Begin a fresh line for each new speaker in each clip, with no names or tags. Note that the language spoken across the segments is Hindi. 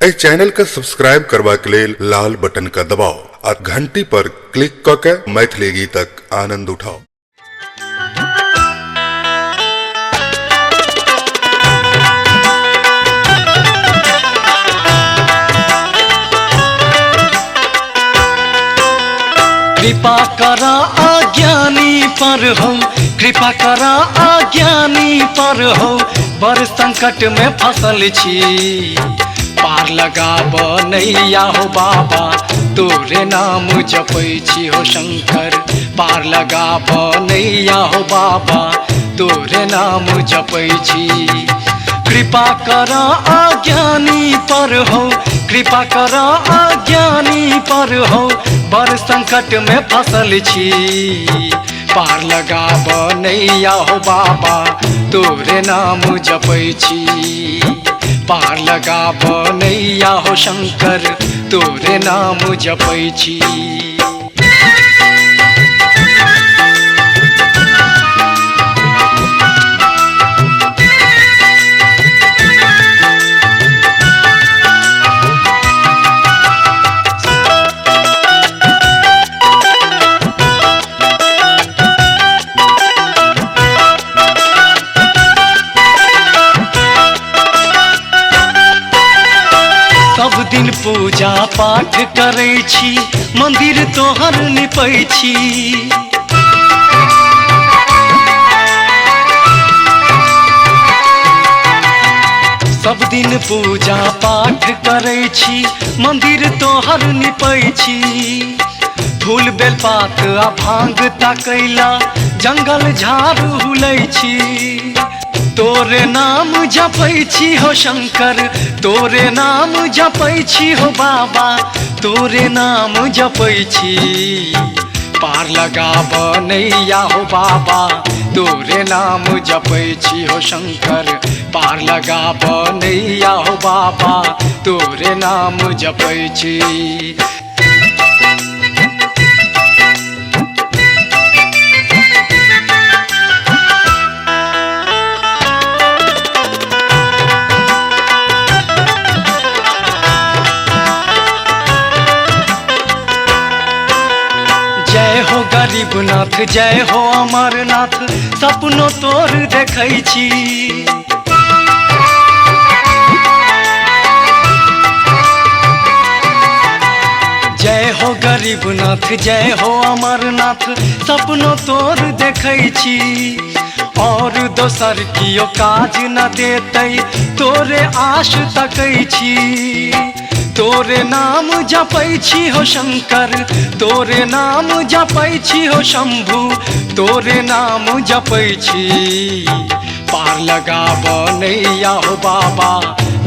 ए चैनल का सब्सक्राइब करवा के लेल लाल बटन का दबाओ और घंटी पर क्लिक करके मैथिली गीतक आनंद उठाओ।
कृपा करा अज्ञानी पर हो, कृपा करा अज्ञानी पर हो, बड़ संकट में फसल छी। पार लगाब नैया हो बाबा, तोरे नाम जपै छी हो शंकर। पार लगाब नैया हो बाबा, तोरे नाम जपै छी। कृपा करा अज्ञानी पर हो, कृपा करा अज्ञानी पर हो, बड़ संकट में फसल छी। पार लगाब नैया हो बाबा, तोरे नाम जपै छी। पार लगाब नैया हो शंकर, तोरे नाम जपै छी। सब दिन पूजा पाठ करै छी, मंदिर तोहर निपै छी। सब दिन पूजा पाठ करै छी, मंदिर तोहर निपै छी। फूल बेलपात आ भांग ताकैला जंगल झाड़ हुलै छी। तोरे नाम जपै छी हो शंकर, तोरे नाम जपै छी हो बाबा, तोरे नाम जपै छी। पार लगाब नैया हो बाबा, तोरे नाम जपै छी हो शंकर। पार लगाब नैया हो बाबा, तोरे नाम जपै छी। जय हो गरीबनाथ, जय हो अमरनाथ, सपनो तोर देखै छी। जय हो गरीबनाथ, जय हो अमरनाथ, सपनो तोर देखै छी। और दोसर कियो काज न देतै, तोरे आश तकै छी। तोरे नाम जपै छी हो शंकर, तोरे नाम जपै छी हो शंभु, तोरे नाम जपै छी। पार लगाब नैया हो बाबा,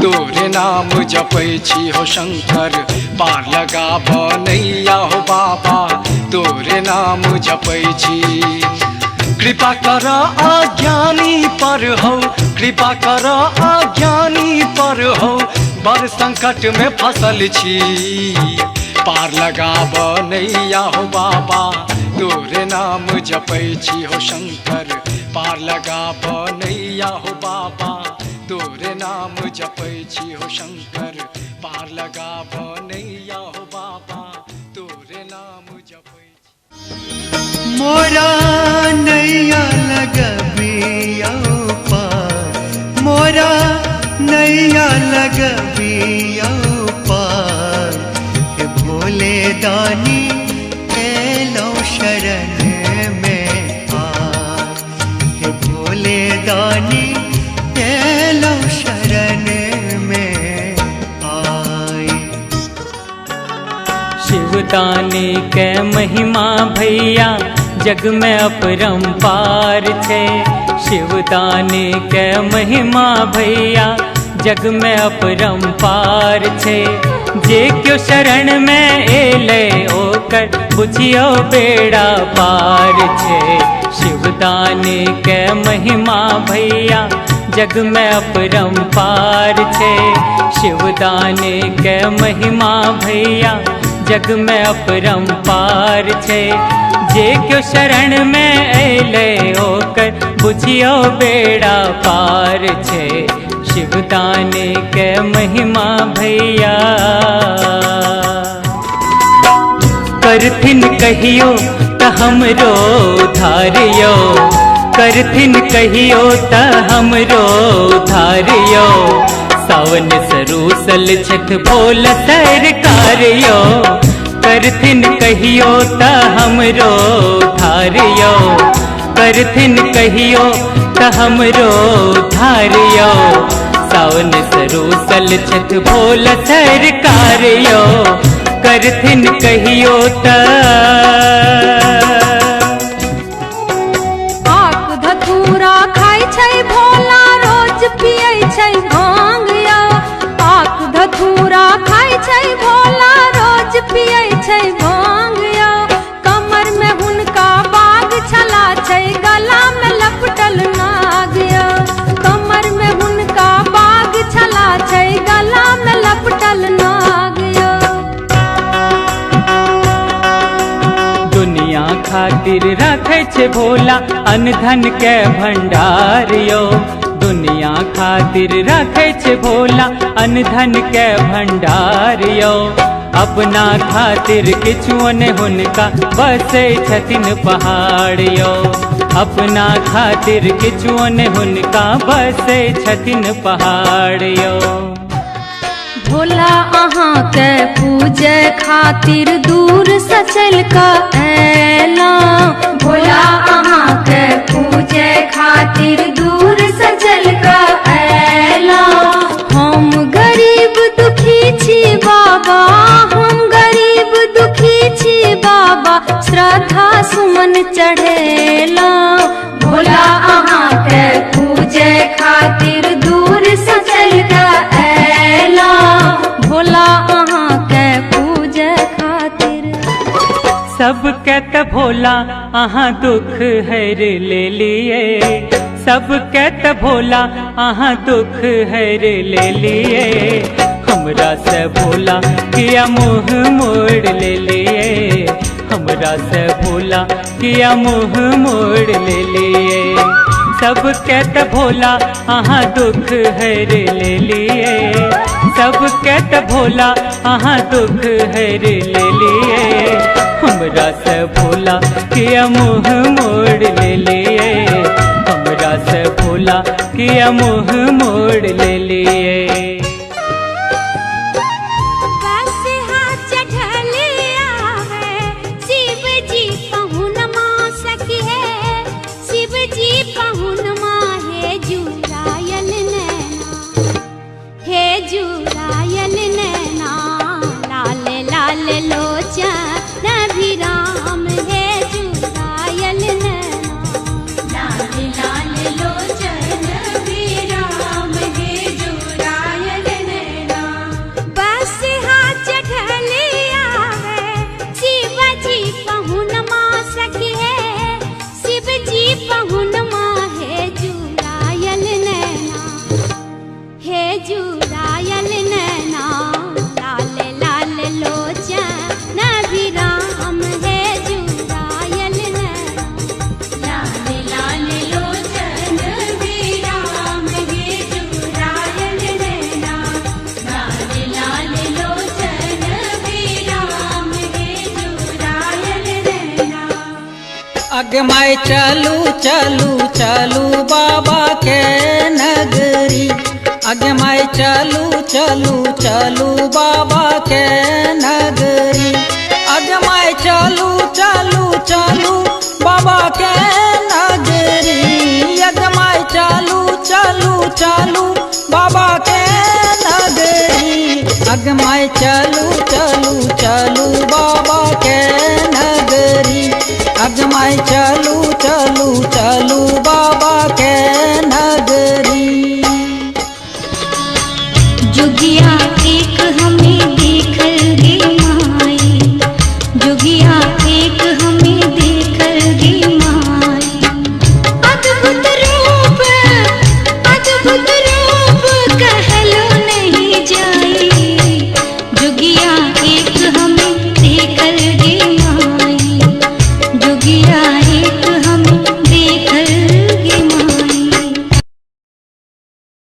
तोरे नाम जपै छी हो शंकर। पार लगाब नैया हो बाबा, तोरे नाम जपै छी। कृपा कर अज्ञानी पर हो, कृपा कर अज्ञानी पर हो, बड़ संकट में फसल छी। पार लगाब नैया हो बाबा, तोरे नाम जपै छी हो शंकर। पार लगाब नैया हो बाबा, तोरे नाम जपै छी हो शंकर। पार लगाब नैया हो बाबा, तोरे नाम जपै छी।
मोरा नैया लगबिया पार, मोरा नैया लगबिया पार। हे भोले दानी एलो शरण में आर, हे भोले दानी एलो शरण में आए।
शिवदानी के महिमा भैया जग में अपरंपार छे। शिवदानी के महिमा भैया जग में अपरंपार छे। जे क्यों शरण में एले ओकर बुझियो बेड़ा पार छे। शिवदानी के महिमा भैया जग में अपरंपार छे। शिवदानी के महिमा भैया जग में अपरंपार छे। जे क्यों शरण में एले ओकर बुझियो बेड़ा पार छे। शिवदानी के महिमा भैया। करथिन कहियो त हमरो धारियो, करथिन कहियो त हमरो धारियो, सावन सरूसल छठ भोला सरकारियो। करथिन कहियो त हमरो धारियो, करथिन कहियो त हमरो धारियो, सावन सरूसल छठ भोला सरकारियो। करथिन कहियो त
आक धतूरा खाय छै भोला रोज पियै छै भांग यो। आक धतूरा खाय छै भोला रोज पियै छै भांग यो। कमर में हुनका बाग छला छै, गला में लपटल नाग यो। कमर में हुनका बाग छला छै, गला में लपटल नाग यो।
दुनिया खातिर रखे छे भोला अन्न धन के भंडार यो। दुनिया खातिर रखे छे भोला अन्न धन के भंडार यो। अपना खातिर किछुओ ने हुनका बसे छथिन पहाड़ यो। अपना खातिर किछुओ ने हुनका बसे छथिन पहाड़ यो।
भोला अहाँ के पूजे खातिर दूर से चल कऽ अयलौं। भोला अहाँ के पूजे खातिर दूर से चल कऽ अयलौं। हम गरीब दुखी छी बाबा, हम गरीब दुखी छी बाबा, श्रद्धा सुमन चढ़ेलौं। भोला अहाँ के पूजे खातिर दूर से चल कऽ अयलौं। भोला अहाँ के पूजे खातिर।
सबके त भोला अहाँ दुख हर ले लिए, सबके त भोला अहाँ दुख हर ले लिए। हमरा से भोला किया मुँह मोड़ ले लिए, हमरा से भोला किया मुँह मोड़ ले लिए। सबके त भोला अहाँ दुख हर ले लिए, सबके त भोला अहाँ दुख हर ले लिए। हमरा से भोला किया मुँह मोड़ ले लिए, हमरा से भोला किया मुँह मोड़ ले लिए।
अगमाय चलू चलू चलू बाबा के नगरी। अगमाय चलू चलू चलू बाबा के नगरी। अगमाय चलू चलू चलू बाबा के नगरी। अगमाय चलू चलू चलू बाबा के नगरी। अगमाय चलू चलू चलू बाबा के नगरी। अगमाय चलू चलू चलू बाबा के नगरी।
जुगिया एक हमें